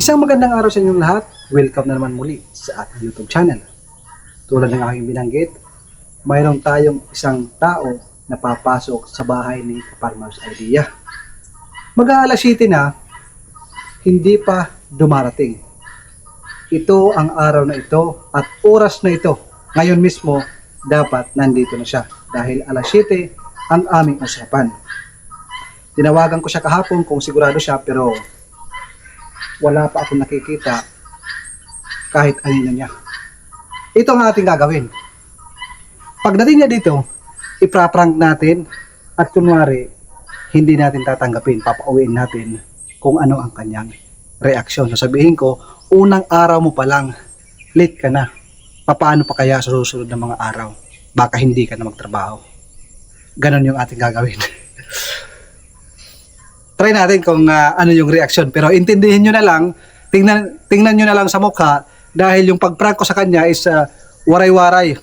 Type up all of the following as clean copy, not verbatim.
Isang magandang araw sa inyong lahat. Welcome na naman muli sa ating YouTube channel. Tulad ng aking binanggit, mayroon tayong isang tao na papasok sa bahay ni Farmer's Idea. Mag-aalas 7 na, hindi pa dumarating. Ito ang araw na ito at oras na ito. Ngayon mismo, dapat nandito na siya dahil alas 7 ang aming usapan. Tinawagan ko siya kahapon kung sigurado siya pero wala pa akong nakikita kahit anino niya. Ito ang ating gagawin. Pagdating niya dito, ipra-prank natin at kunwari hindi natin tatanggapin, papauwiin natin kung ano ang kanyang reaksyon. Sasabihin ko, unang araw mo pa lang, late ka na. Paano pa kaya sa susunod na mga araw? Baka hindi ka na magtrabaho. Ganon yung ating gagawin. Try natin kung ano yung reaksyon. Pero intindihin nyo na lang, tingnan nyo na lang sa mukha dahil yung pag-prank ko sa kanya is waray-waray.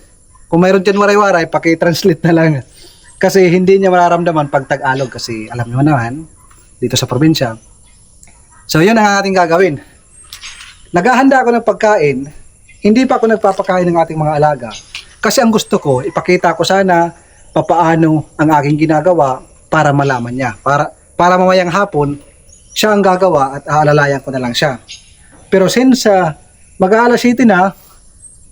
Kung mayroon dyan waray-waray, paki-translate na lang. Kasi hindi niya mararamdaman pag Tagalog kasi alam nyo naman, dito sa probinsya. So yun ang ating gagawin. Naghahanda ako ng pagkain, hindi pa ako nagpapakain ng ating mga alaga. Kasi ang gusto ko, ipakita ko sana papaano ang aking ginagawa para malaman niya. Para mamayang hapon, siya ang gagawa at aalalayan ko na lang siya. Pero since mag-aalas 7 na,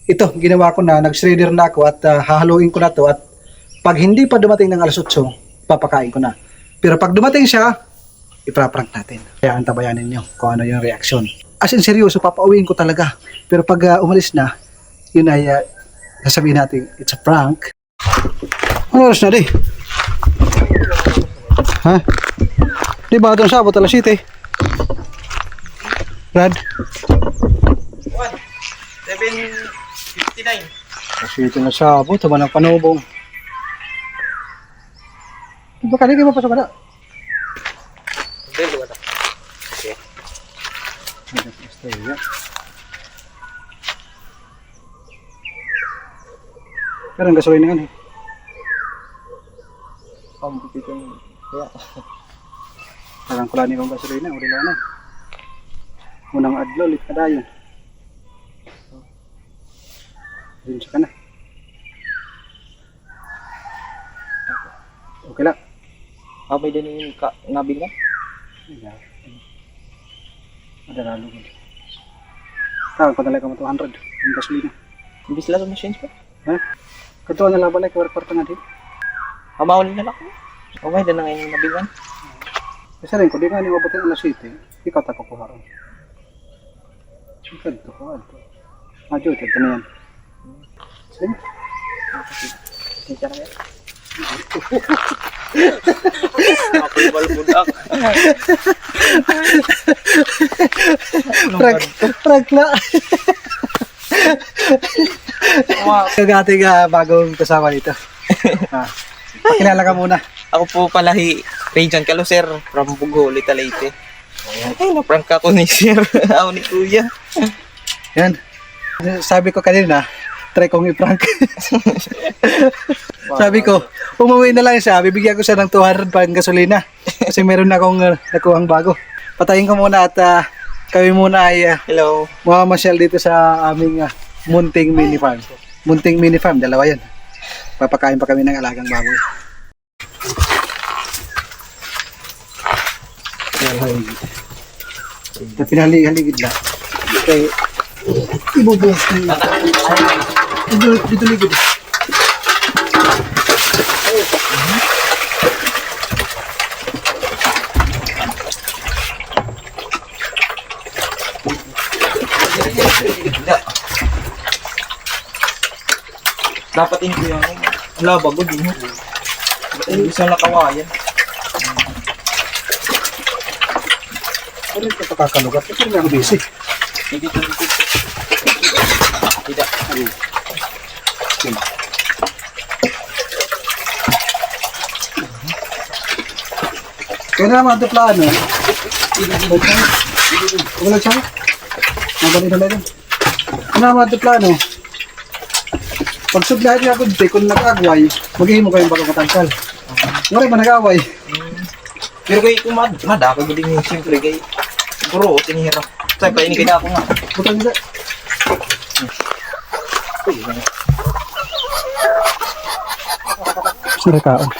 ito, ginawa ko na, nag-shredder na ako at hahaluin ko na to at pag hindi pa dumating ng alas 8, papakain ko na. Pero pag dumating siya, ipra-prank natin. Kaya antabayanin nyo kung ano yung reaksyon. As in seryoso, papauwiin ko talaga. Pero pag umalis na, yun ay sasabihin natin, it's a prank. Ano oras na di? Ha? Di ba doon sa abot alas 7? Brad? 7:59. Alas 7 na sa abot, tama ng panubong. Di ba kanina kayo mapasok ka na? Hindi, wala. Okay. Pero ang gasolina nga eh. Pampipitin. Kaya. Parang kulani kong gasolina, uli lang na. Unang adlaw, ulit ka dayon. Yun siya ka na. Okay lang. May din yung nabing na? Madalalo ko. Tawag pa talaga mo 200. Ang gasolina. Imbis lang machines pa? Ha? Katuwa na laban like, warparta nga din. Hamawalin na lang ko. May din na ngayon yung nabingan. Kasi rin ko, di nga ni mabutin ang city. Ikaw ta kukuha rin. Ikaw ito, kuha ito. Madyo, ito na yan. Sige. Sige na yan. Ako'y balbudak. Prank na. Kagating bagong kasama dito. Pakilala ka muna. Ako po pala Rajan Caluser from Bugo, Leyte. Ay, na-prank ako ni Sir. Ako ni Kuya. Yan. Sabi ko kanina, try kong i-prank. Sabi ko, umuwi na lang siya, bibigyan ko siya ng 200 pang gasolina. Kasi meron na akong nakuhang bago. Patayin ko muna at kami muna ay Hello. mamamasyal dito sa aming munting mini farm. Munting mini farm, dalawa yan. Papakain pa kami ng alagang baboy. Pinahali-haligid na. Kaya ibubuhos niya. Dito ligid. Dapat hindi yung labago din. Hindi sa nakawayan. Ano ito pakakalugat? Ito rin ako busy. Hindi ito dito. Tidak. Kaya naman ito plano. Wala siya? Nabalik na lang. Kaya naman ito plano. Pag suglahan niya ako dito, kung nag-agway, maghihimo kayong bago katangkal. Wala ba nag-away? Pero kay kumad, madako mo din yung siyempre kay Bro, tinihira. Saan, kainin kaya ako nga. Butang nila. Sura kaon.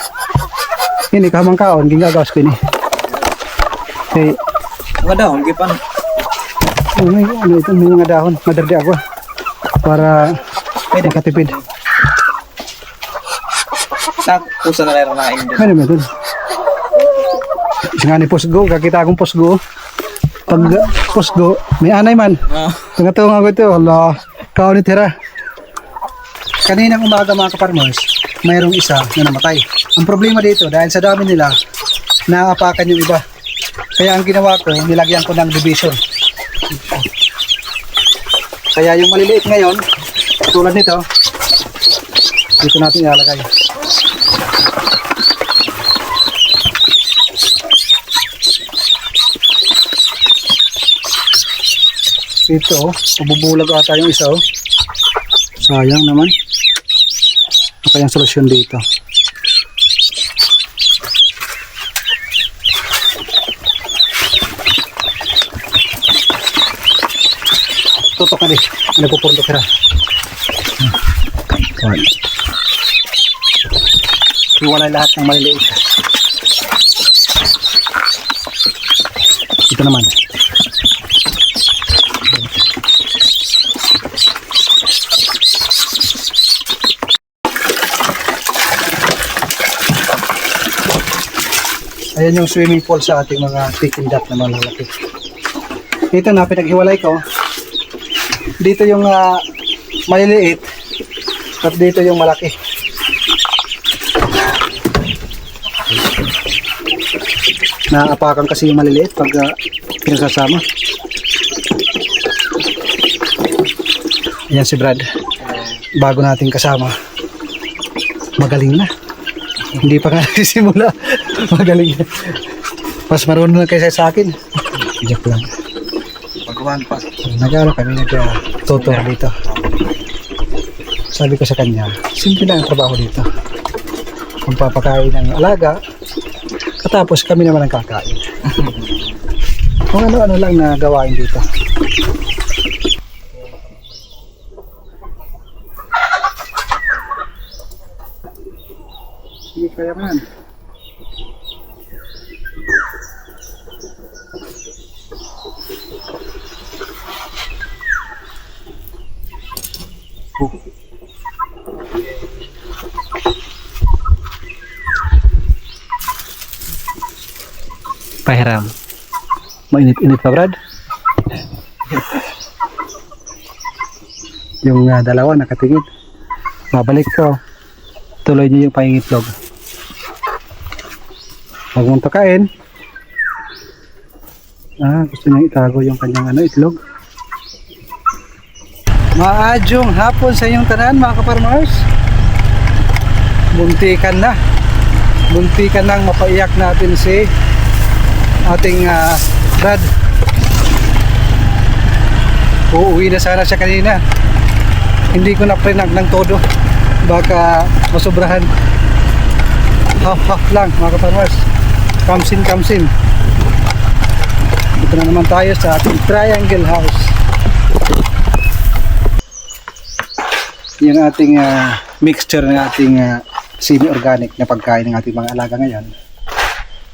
Ini kamang kaon, gingagawas ko ini. Okay. Mga dahon, gipan. Ano ito, may mga dahon. Madardi ako. Para makatipid. Pusa na rin na doon. Ano ba ito? Isa nga ni Pusgo, kakita akong Pusgo. Pag Pusgo, may anay man. Tunga-tunga ko ito, Allah, kaon ni tira. Kaninang umaga mga kaparmers, mayroong isa na namatay. Ang problema dito, dahil sa dami nila, naapakan yung iba. Kaya ang ginawa ko, nilagyan ko ng division. Kaya yung maliliit ngayon, tulad nito, dito natin ilalagay. Ito, mabubulag ata yung isa. Sayang naman. Ano kayang solusyon dito? Tutok na din. Nagpupurdo ka na. Iwalay lahat ng maliliit. Ito naman. Ayan yung swimming pool sa ating mga picking duck na malalaki. Dito na, pinaghiwalay ko. Dito yung maliliit at dito yung malaki. Naapakan kasi yung maliliit pag pinasasama. Ayan si Brad. Bago nating kasama. Magaling na. Hindi pa nga nagsisimula. Magaling na. Mas marunong na kaysa sa akin. Joke lang. Pagkuhan pa. Nag-aaral kami, nag-tutor dito. Sabi ko sa kanya, simple lang ang trabaho dito. Magpapakain ng alaga, katapos kami naman ang kakain. Kung ano-ano lang na gawain dito. Sige, kaya man. Pahiram. Mainit-init pa, Brad? Yung dalawa nakatingin. Mabalik ko. Tuloy niyo yung pangingitlog. Huwag mong takain. Gusto niyang itago yung kanyang itlog. Maadyong hapon sa inyong tanan, mga kaparmers. Muntikan na. Muntikan nang mapaiyak natin si ating Brad. Uuwi na sana siya kanina. Hindi ko na prinag ng todo. Baka masubrahan. Half lang mga kaparmers. Kamsin. Dito na naman tayo sa ating triangle house. Yung ating mixture ng ating semi-organic na pagkain ng ating mga alaga ngayon.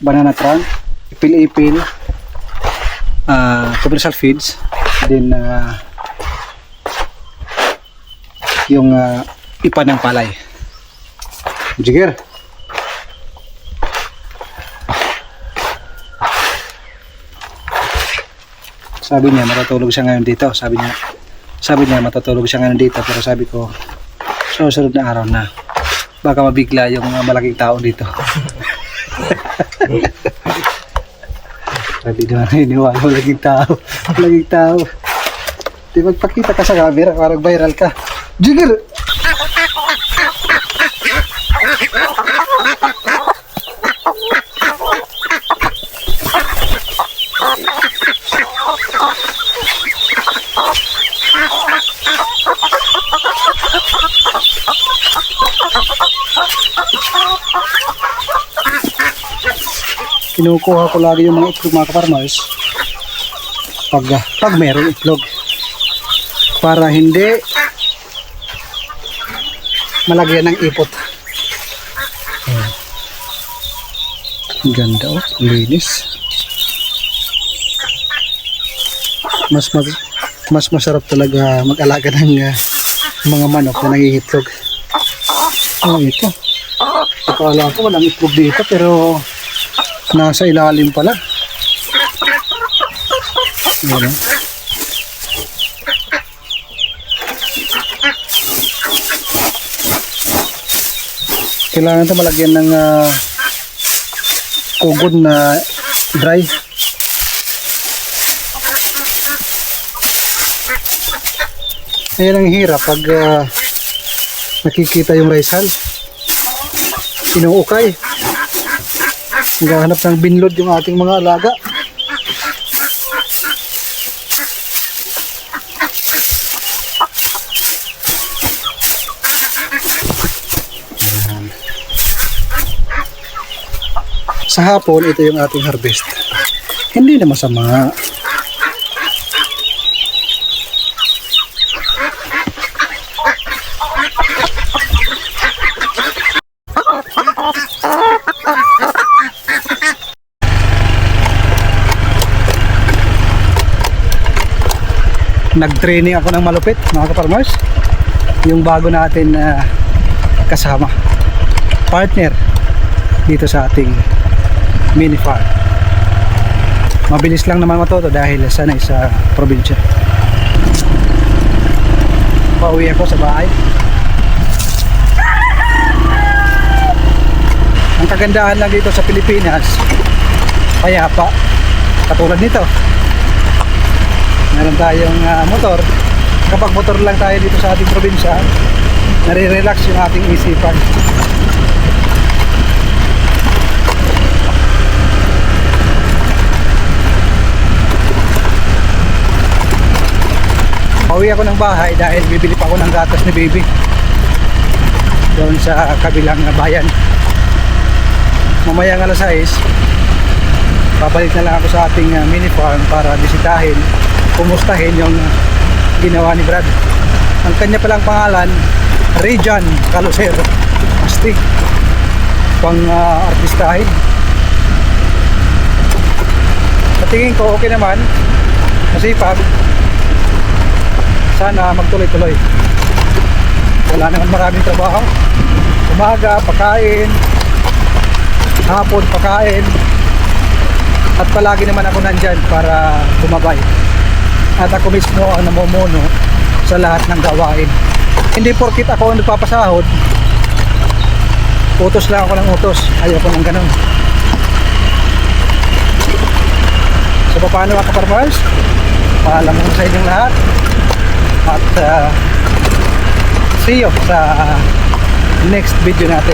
Banana trunk, ipil-ipil, commercial feeds, then yung ipa ng palay. Jigger. Sabi niya matutulog siya ngayon dito. Sabi niya matutulog siya ngayon dito, pero sabi ko sa susunod na araw na baka mabigla yung mga malaking tao dito. Sabi naman iniwala malaking tao. Di magpakita ka sa camera, parang viral ka. Jigger! Kinukuha ko lagi yung mga itlog, mga kaparmers, pag meron itlog. Para hindi malagyan ng ipot. Ayan. Ang ganda oh, linis. Mas masarap talaga mag-alaga ng mga manok na nangihitlog. Oh, ito. Akala ko walang itlog dito pero nasa ilalim pala. Ayan. Kailangan ito malagyan ng ugod na dry. Ayan ang hirap pag nakikita yung rice hull. Inuukay. Naghahanap ng binlod yung ating mga alaga. Ayan. Sa hapon, ito yung ating harvest. Hindi na masama. Nag-training ako ng malupit mga kaparmers. Yung bago natin kasama, partner dito sa ating mini farm. Mabilis lang naman matuto dahil sanay sa probinsya. Pauwi ako sa bahay. Ang kagandahan lang dito sa Pilipinas, payapa, katulad nito. Meron tayong motor. Kapag motor lang tayo dito sa ating probinsya, nare-relax yung ating isipan. Pauwi ako ng bahay dahil bibili pa ako ng gatas ni baby doon sa kabilang bayan. Mamayang alas 6, babalik na lang ako sa ating mini farm para bisitahin, kumustahin yung ginawa ni Brad. Ang kanya palang pangalan, Rejan Caluser. Astig pang artistahin. Sa tingin ko okay naman, masipag. Sana magtuloy-tuloy. Wala naman maraming trabaho. Umaga, pagkain, hapon, pagkain, at palagi naman ako nandyan para bumabay. At ako mismo ang namumuno sa lahat ng gawain. Hindi porkit ako ang nagpapasahod, utos lang ako ng utos. Ayoko ng ganun. So paano mga kaparmers? Paalam mo sa inyong lahat. At see you sa next video natin.